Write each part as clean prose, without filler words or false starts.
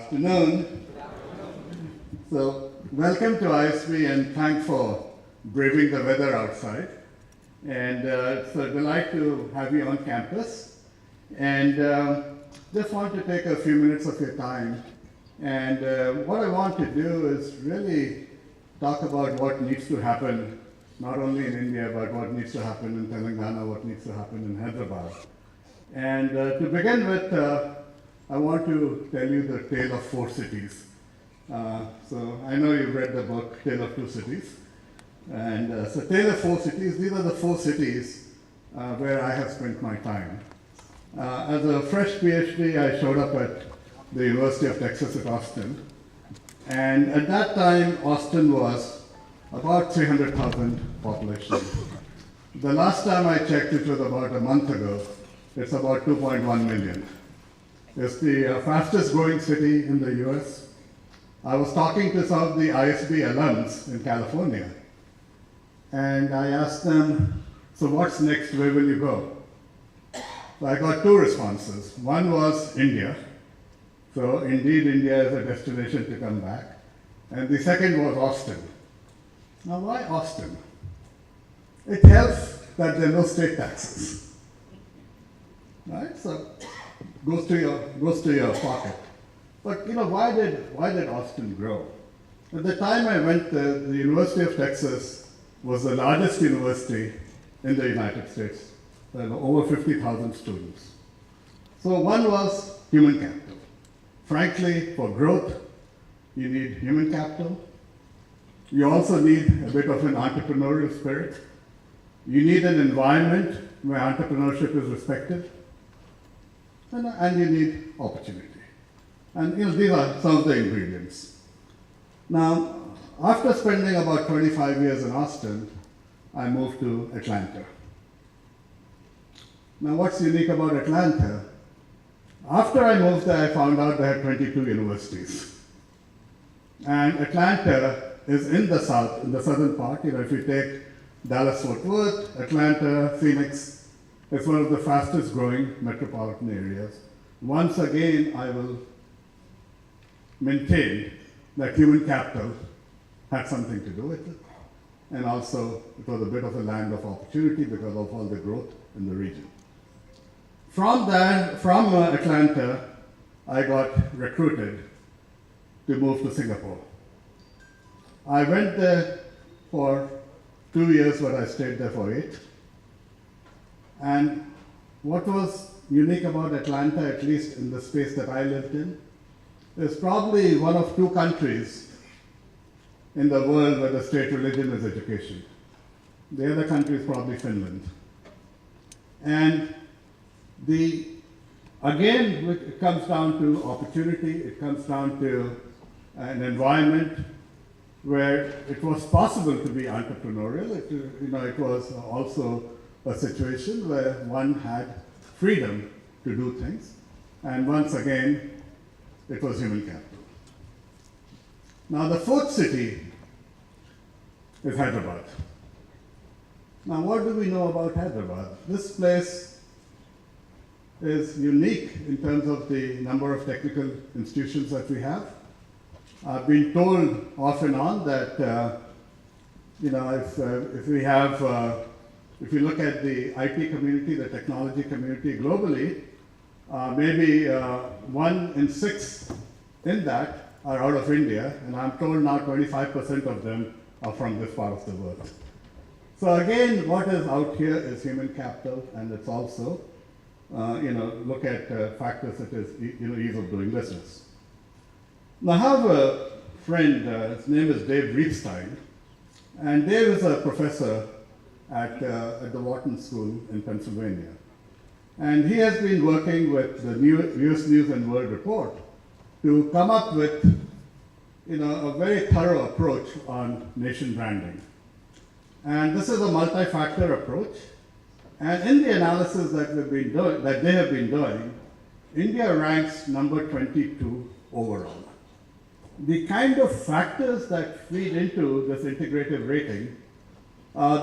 afternoon. So, welcome to ISB and thanks for braving the weather outside. And it's a delight to have you on campus. And just want to take a few minutes of your time. And what I want to do is really talk about what needs to happen, not only in India, but what needs to happen in Telangana, what needs to happen in Hyderabad. And to begin with, I want to tell you the tale of four cities. So I know you've read the book, Tale of Two Cities. And so Tale of Four Cities, these are the four cities where I have spent my time. As a fresh PhD, I showed up at the University of Texas at Austin. And at that time, Austin was about 300,000 population. The last time I checked, which was about a month ago, it's about 2.1 million. It's the fastest growing city in the US. I was talking to some of the ISB alums in California, and I asked them, so what's next, where will you go? So I got two responses. One was India. So indeed, India is a destination to come back. And the second was Austin. Now why Austin? It helps that there are no state taxes. Right? So goes to your pocket. But you know, why did Austin grow? At the time I went there, the University of Texas was the largest university in the United States. There were over 50,000 students. So one was human capital. Frankly, for growth, you need human capital. You also need a bit of an entrepreneurial spirit. You need an environment where entrepreneurship is respected. And you need opportunity. And you know, these are some of the ingredients. Now, after spending about 25 years in Austin, I moved to Atlanta. Now, what's unique about Atlanta? After I moved there, I found out they had 22 universities. And Atlanta is in the south, in the southern part. You know, if you take Dallas-Fort Worth, Atlanta, Phoenix, it's one of the fastest growing metropolitan areas. Once again, I will maintain that human capital had something to do with it. And also, it was a bit of a land of opportunity because of all the growth in the region. From Atlanta, I got recruited to move to Singapore. I went there for 2 years, but I stayed there for 8. And what was unique about Atlanta, at least in the space that I lived in, is probably one of 2 countries in the world where the state religion is education. The other country is probably Finland. And again, it comes down to opportunity, it comes down to an environment where it was possible to be entrepreneurial. It was also a situation where one had freedom to do things. And once again, it was human capital. Now, the fourth city is Hyderabad. Now, what do we know about Hyderabad? This place is unique in terms of the number of technical institutions that we have. I've been told off and on that if you look at the IT community, the technology community globally, maybe 1 in 6 in that are out of India, and I'm told now 25% of them are from this part of the world. So again, what is out here is human capital, and it's also, look at factors such as ease of doing business. Now I have a friend, his name is Dave Reefstein, and Dave is a professor at the Wharton School in Pennsylvania. And he has been working with the US News and World Report to come up with a very thorough approach on nation branding. And this is a multi-factor approach. And in the analysis that they have been doing, India ranks number 22 overall. The kind of factors that feed into this integrative rating,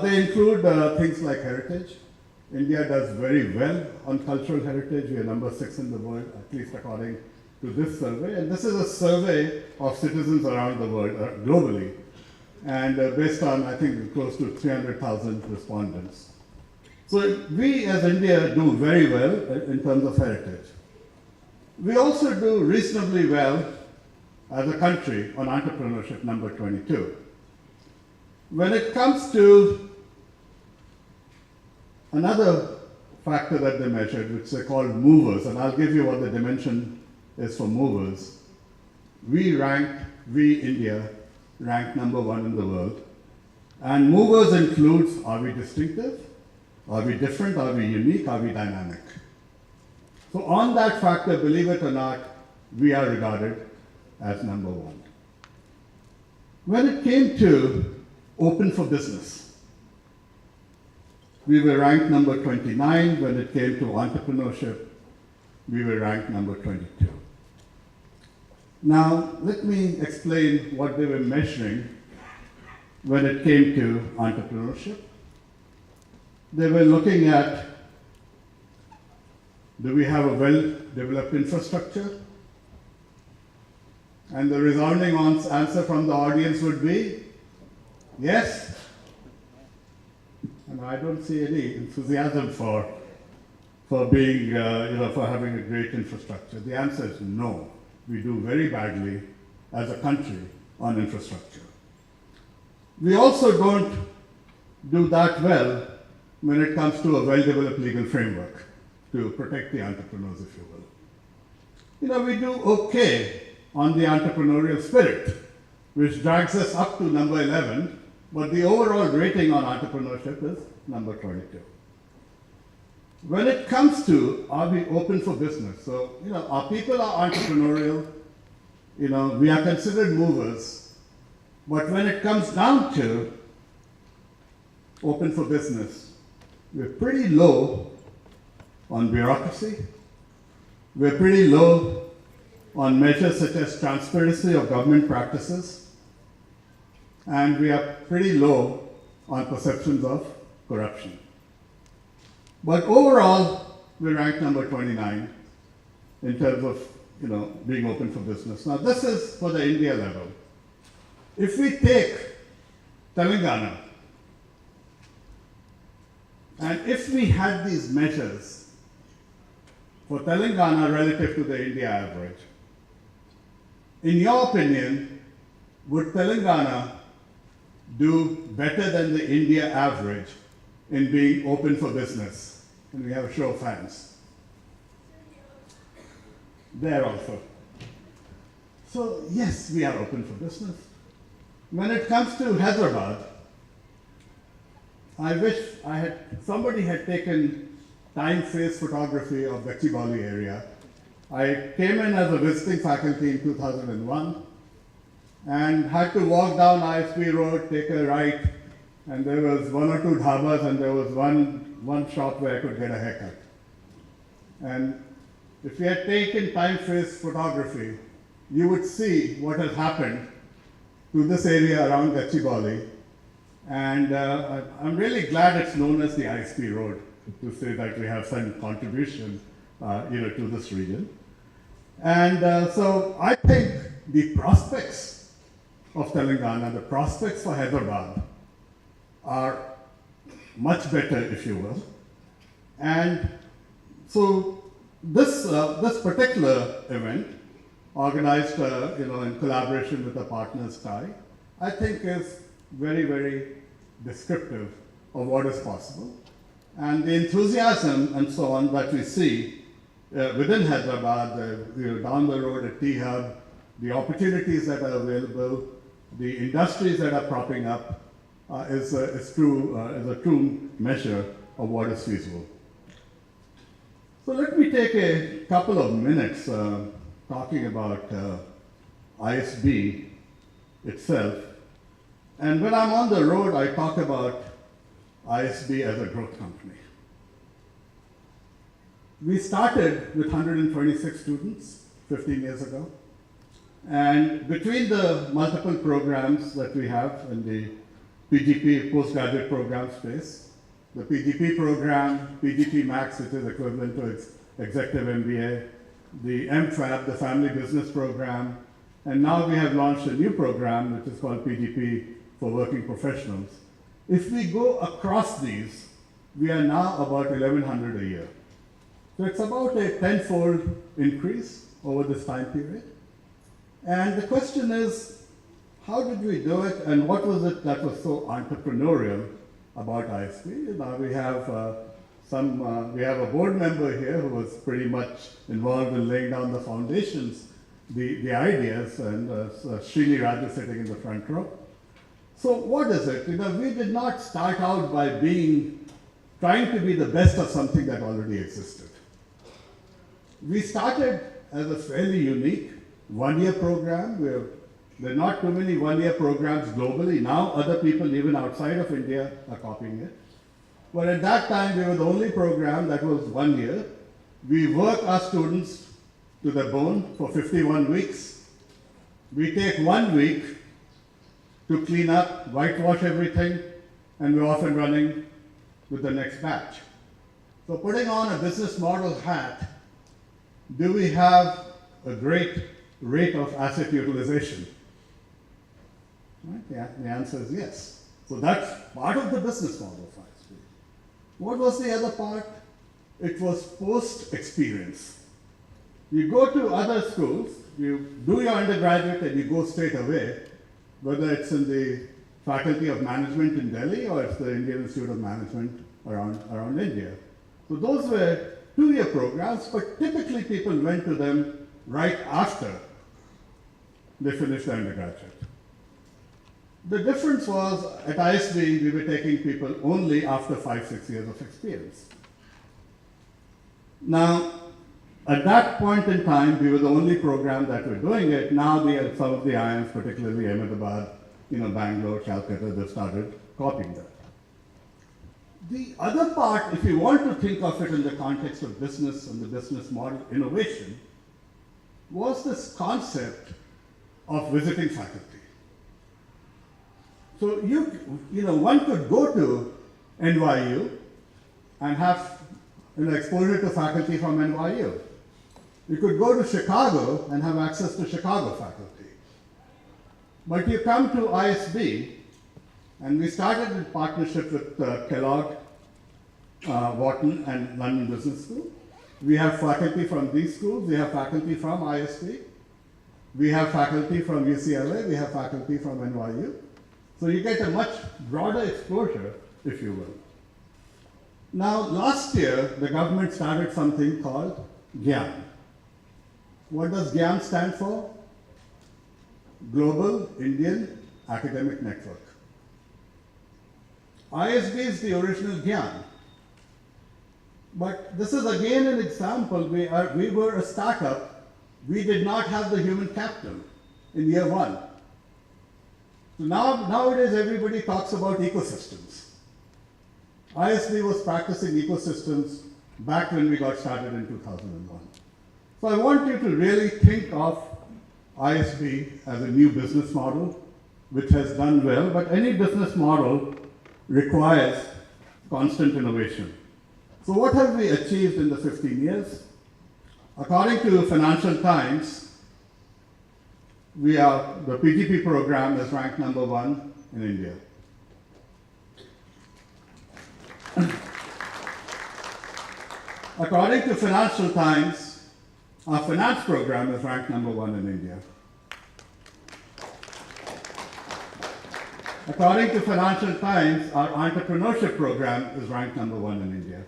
they include things like heritage. India does very well on cultural heritage. We are number 6 in the world, at least according to this survey, and this is a survey of citizens around the world, globally, and based on, I think, close to 300,000 respondents. So we as India do very well in terms of heritage. We also do reasonably well as a country on entrepreneurship, number 22. When it comes to another factor that they measured, which they called movers, and I'll give you what the dimension is for movers. We, India, ranked number 1 in the world. And movers includes, are we distinctive? Are we different? Are we unique? Are we dynamic? So on that factor, believe it or not, we are regarded as number 1. When it came to open for business, we were ranked number 29. When it came to entrepreneurship, we were ranked number 22. Now, let me explain what they were measuring when it came to entrepreneurship. They were looking at, do we have a well-developed infrastructure? And the resounding answer from the audience would be, yes. And I don't see any enthusiasm for being, for having a great infrastructure. The answer is no. We do very badly as a country on infrastructure. We also don't do that well when it comes to a well-developed legal framework to protect the entrepreneurs, if you will. We do okay on the entrepreneurial spirit, which drags us up to number 11, but the overall rating on entrepreneurship is number 22. When it comes to, are we open for business? So, our people are entrepreneurial, we are considered movers, but when it comes down to open for business, we're pretty low on bureaucracy. We're pretty low on measures such as transparency of government practices. And we are pretty low on perceptions of corruption. But overall, we ranked number 29 in terms of, being open for business. Now, this is for the India level. If we take Telangana, and if we had these measures for Telangana relative to the India average, in your opinion, would Telangana do better than the India average in being open for business? And we have a show of hands. There also. So yes, we are open for business. When it comes to Hyderabad, I wish somebody had taken time-phase photography of Gachibowli area. I came in as a visiting faculty in 2001 and had to walk down ISB Road, take a right, and there was 1 or 2 dhabas and there was one shop where I could get a haircut. And if we had taken time-phase photography, you would see what has happened to this area around Gachibowli. And I'm really glad it's known as the ISB Road, to say that we have some contribution to this region. And so I think the prospects of Telangana, the prospects for Hyderabad are much better, if you will. And so this particular event, organized in collaboration with the partners TiE, I think is very, very descriptive of what is possible. And the enthusiasm and so on that we see within Hyderabad, down the road at T-Hub, the opportunities that are available, the industries that are propping up is a true measure of what is feasible. So let me take a couple of minutes talking about ISB itself. And when I'm on the road, I talk about ISB as a growth company. We started with 126 students 15 years ago. And between the multiple programs that we have in the PGP postgraduate program space, the PGP program, PGP Max, which is equivalent to its executive MBA, the MFAB, the Family Business Program, and now we have launched a new program which is called PGP for Working Professionals. If we go across these, we are now about 1,100 a year. So it's about a tenfold increase over this time period. And the question is, how did we do it, and what was it that was so entrepreneurial about ISB? Now we have we have a board member here who was pretty much involved in laying down the foundations, the ideas, and Srini Raj is sitting in the front row. So what is it? We did not start out by trying to be the best of something that already existed. We started as a fairly unique one-year program. There are not too many one-year programs globally. Now other people, even outside of India, are copying it. But at that time, we were the only program that was 1 year. We work our students to the bone for 51 weeks. We take 1 week to clean up, whitewash everything, and we're off and running with the next batch. So putting on a business model hat, do we have a great rate of asset utilization? Right? Yeah, the answer is yes. So that's part of the business model for ISB. What was the other part? It was post-experience. You go to other schools, you do your undergraduate and you go straight away, whether it's in the Faculty of Management in Delhi or it's the Indian Institute of Management around India. So those were 2-year programs, but typically people went to them right after they finished their undergraduate. The difference was, at ISB, we were taking people only after 5-6 years of experience. Now, at that point in time, we were the only program that were doing it. Now, some of the IIMs, particularly Ahmedabad, Bangalore, Calcutta, they started copying that. The other part, if you want to think of it in the context of business and the business model innovation, was this concept of visiting faculty. So one could go to NYU and have exposure to faculty from NYU. You could go to Chicago and have access to Chicago faculty. But you come to ISB, and we started in partnership with Kellogg, Wharton, and London Business School. We have faculty from these schools. We have faculty from ISB. We have faculty from UCLA. We have faculty from NYU. So you get a much broader exposure, if you will. Now, last year, the government started something called GYAN. What does GYAN stand for? Global Indian Academic Network. ISB is the original GYAN. But this is again an example. We were a startup. We did not have the human capital in year 1. So nowadays everybody talks about ecosystems. ISB was practicing ecosystems back when we got started in 2001. So I want you to really think of ISB as a new business model, which has done well, but any business model requires constant innovation. So what have we achieved in the 15 years? According to Financial Times, the PGP program is ranked #1 in India. According to Financial Times, our finance program is ranked #1 in India. According to Financial Times, our entrepreneurship program is ranked #1 in India.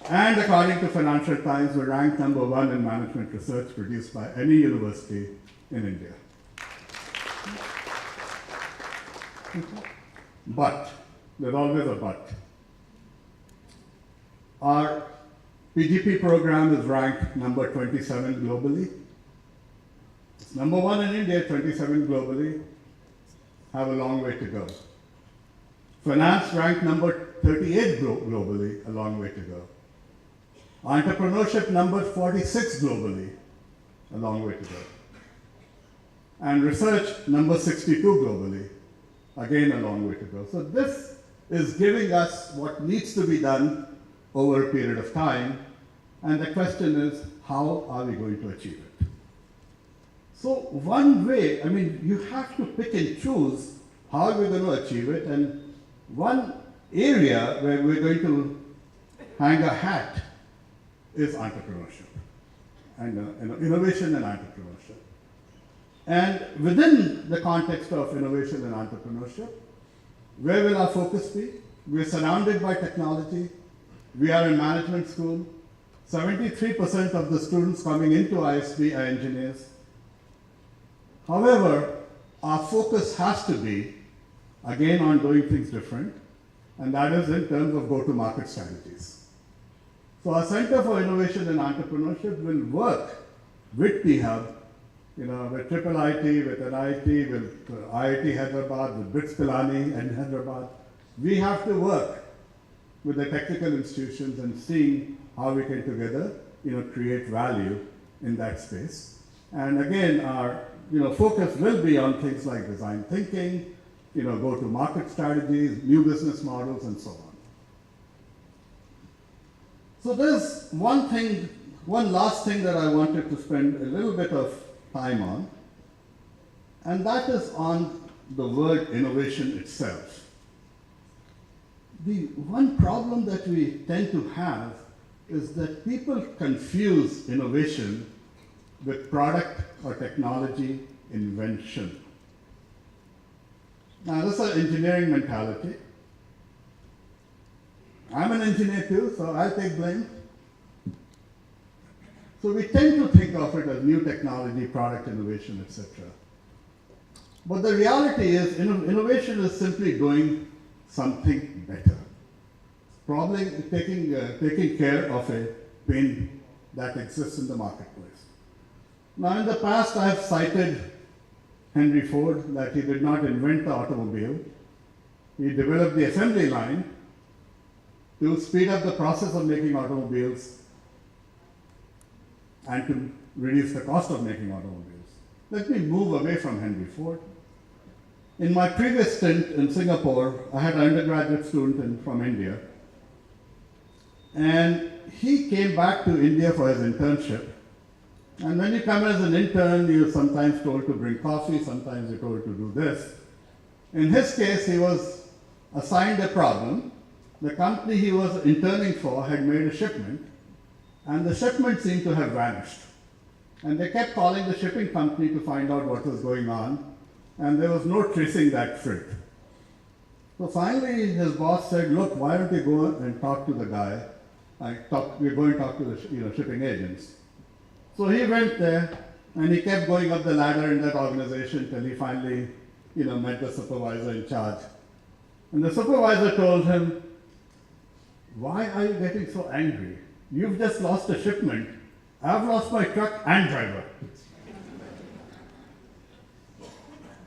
And according to Financial Times, we're ranked #1 in management research produced by any university in India. But, there's always a but. Our PGP program is ranked number 27 globally. It's #1 in India, 27 globally. Have a long way to go. Finance ranked number 38 globally, a long way to go. Entrepreneurship number 46 globally, a long way to go. And research number 62 globally, again a long way to go. So this is giving us what needs to be done over a period of time. And the question is, how are we going to achieve it? So one way, I mean, you have to pick and choose how we're going to achieve it. And one area where we're going to hang a hat is entrepreneurship and innovation and entrepreneurship. And within the context of innovation and entrepreneurship, where will our focus be? We're surrounded by technology. We are in management school. 73% of the students coming into ISB are engineers. However, our focus has to be, again, on doing things different, and that is in terms of go-to-market strategies. So our Center for Innovation and Entrepreneurship will work with T-Hub, with IIIT, with NIT, with IIT Hyderabad, with BITS Pilani and Hyderabad. We have to work with the technical institutions and seeing how we can together, create value in that space. And again, our focus will be on things like design thinking, go-to-market strategies, new business models, and so on. So there's one last thing that I wanted to spend a little bit of time on, and that is on the word innovation itself. The one problem that we tend to have is that people confuse innovation with product or technology invention. Now, this is an engineering mentality. I'm an engineer too, so I'll take blame. So we tend to think of it as new technology, product innovation, etc. But the reality is, innovation is simply doing something better. Probably taking care of a pain that exists in the marketplace. Now, in the past, I have cited Henry Ford, that he did not invent the automobile. He developed the assembly line to speed up the process of making automobiles and to reduce the cost of making automobiles. Let me move away from Henry Ford. In my previous stint in Singapore, I had an undergraduate student from India, and he came back to India for his internship. And when you come as an intern, you're sometimes told to bring coffee, sometimes you're told to do this. In his case, he was assigned a problem. The company he was interning for had made a shipment, and the shipment seemed to have vanished. And they kept calling the shipping company to find out what was going on, and there was no tracing that freight. So finally, his boss said, look, why don't you go and talk to the guy? We're going to talk to the shipping agents. So he went there, and he kept going up the ladder in that organization till he finally, met the supervisor in charge. And the supervisor told him, why are you getting so angry? You've just lost a shipment. I've lost my truck and driver.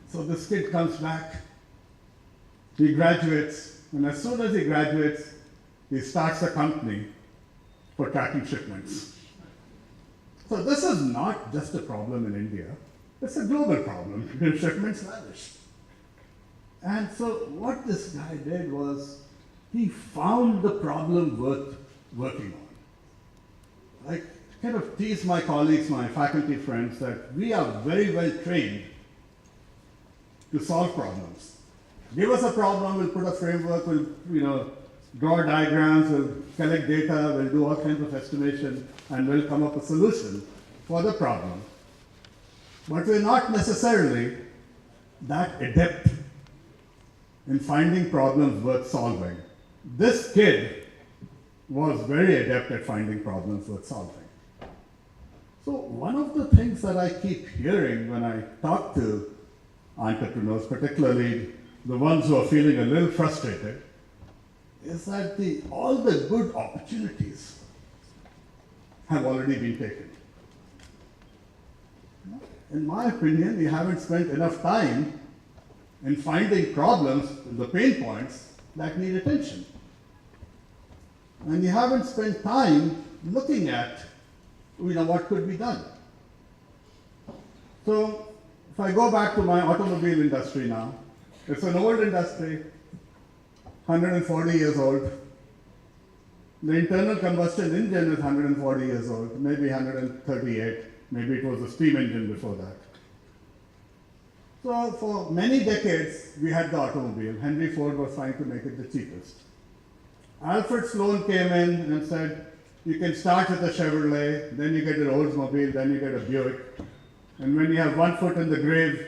So this kid comes back, he graduates, and as soon as he graduates, he starts a company for tracking shipments. So this is not just a problem in India, it's a global problem. Shipments vanish. And so what this guy did was, he found the problem worth working on. I kind of tease my colleagues, my faculty friends, that we are very well trained to solve problems. Give us a problem, we'll put a framework, we'll draw diagrams, we'll collect data, we'll do all kinds of estimation, and we'll come up with a solution for the problem. But we're not necessarily that adept in finding problems worth solving. This kid was very adept at finding problems worth solving. So one of the things that I keep hearing when I talk to entrepreneurs, particularly the ones who are feeling a little frustrated, is that all the good opportunities have already been taken. In my opinion, you haven't spent enough time in finding problems, the pain points that need attention. And you haven't spent time looking at what could be done. So if I go back to my automobile industry now, it's an old industry, 140 years old. The internal combustion engine is 140 years old, maybe 138, maybe it was a steam engine before that. So for many decades, we had the automobile. Henry Ford was trying to make it the cheapest. Alfred Sloan came in and said, you can start with a Chevrolet, then you get an Oldsmobile, then you get a Buick, and when you have one foot in the grave,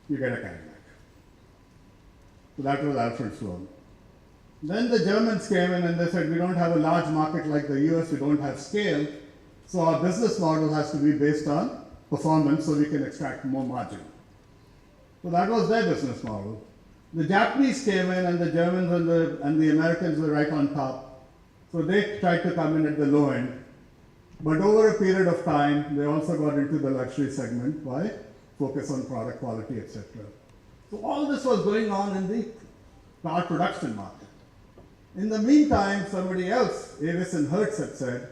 you get a Cadillac. So that was Alfred Sloan. Then the Germans came in and they said, we don't have a large market like the US, we don't have scale, so our business model has to be based on performance so we can extract more margin. So that was their business model. The Japanese came in and the Germans and the Americans were right on top. So they tried to come in at the low end. But over a period of time, they also got into the luxury segment by focus on product quality, etc. So all this was going on in the car production market. In the meantime, somebody else, Avis and Hertz, had said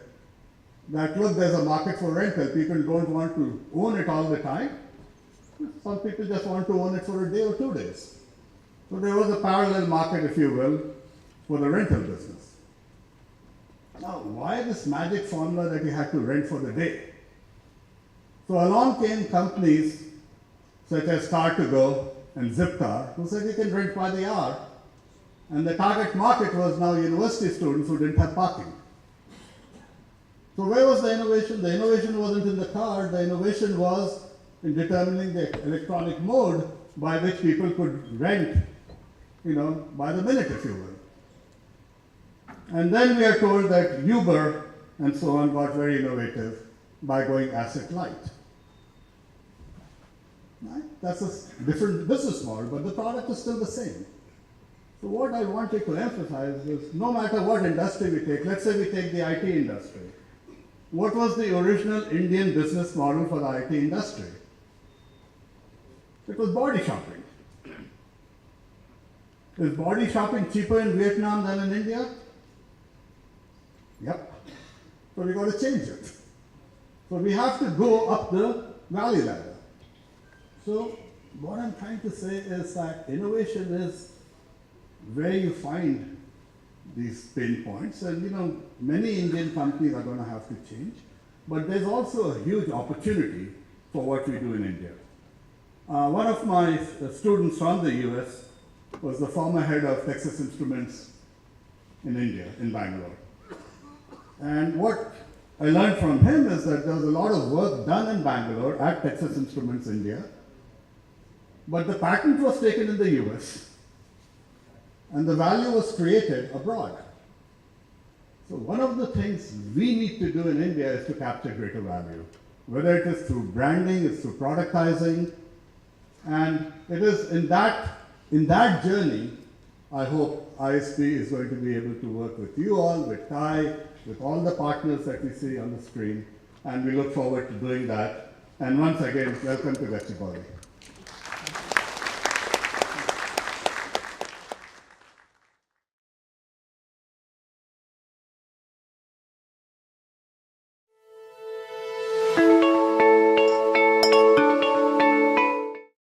that, look, there's a market for rental. People don't want to own it all the time. Some people just want to own it for a day or 2 days. So there was a parallel market, if you will, for the rental business. Now, why this magic formula that you had to rent for the day? So along came companies such as Car2Go and Zipcar, who said you can rent by the hour. And the target market was now university students who didn't have parking. So where was the innovation? The innovation wasn't in the car, the innovation was in determining the electronic mode by which people could rent, by the minute, if you will. And then we are told that Uber and so on got very innovative by going asset light. Right? That's a different business model, but the product is still the same. So what I wanted to emphasize is, no matter what industry we take, let's say we take the IT industry. What was the original Indian business model for the IT industry? It was body shopping. Is body shopping cheaper in Vietnam than in India? Yep. So we got to change it. So we have to go up the value ladder. So what I'm trying to say is that innovation is where you find these pain points, and many Indian companies are going to have to change, but there's also a huge opportunity for what we do in India. One of my students from the US was the former head of Texas Instruments in India, in Bangalore. And what I learned from him is that there was a lot of work done in Bangalore at Texas Instruments India, but the patent was taken in the US and the value was created abroad. So one of the things we need to do in India is to capture greater value, whether it is through branding, it's through productizing, and it is in that journey, I hope ISB is going to be able to work with you all, with TiE, with all the partners that we see on the screen, and we look forward to doing that. And once again, welcome to Gachibowli.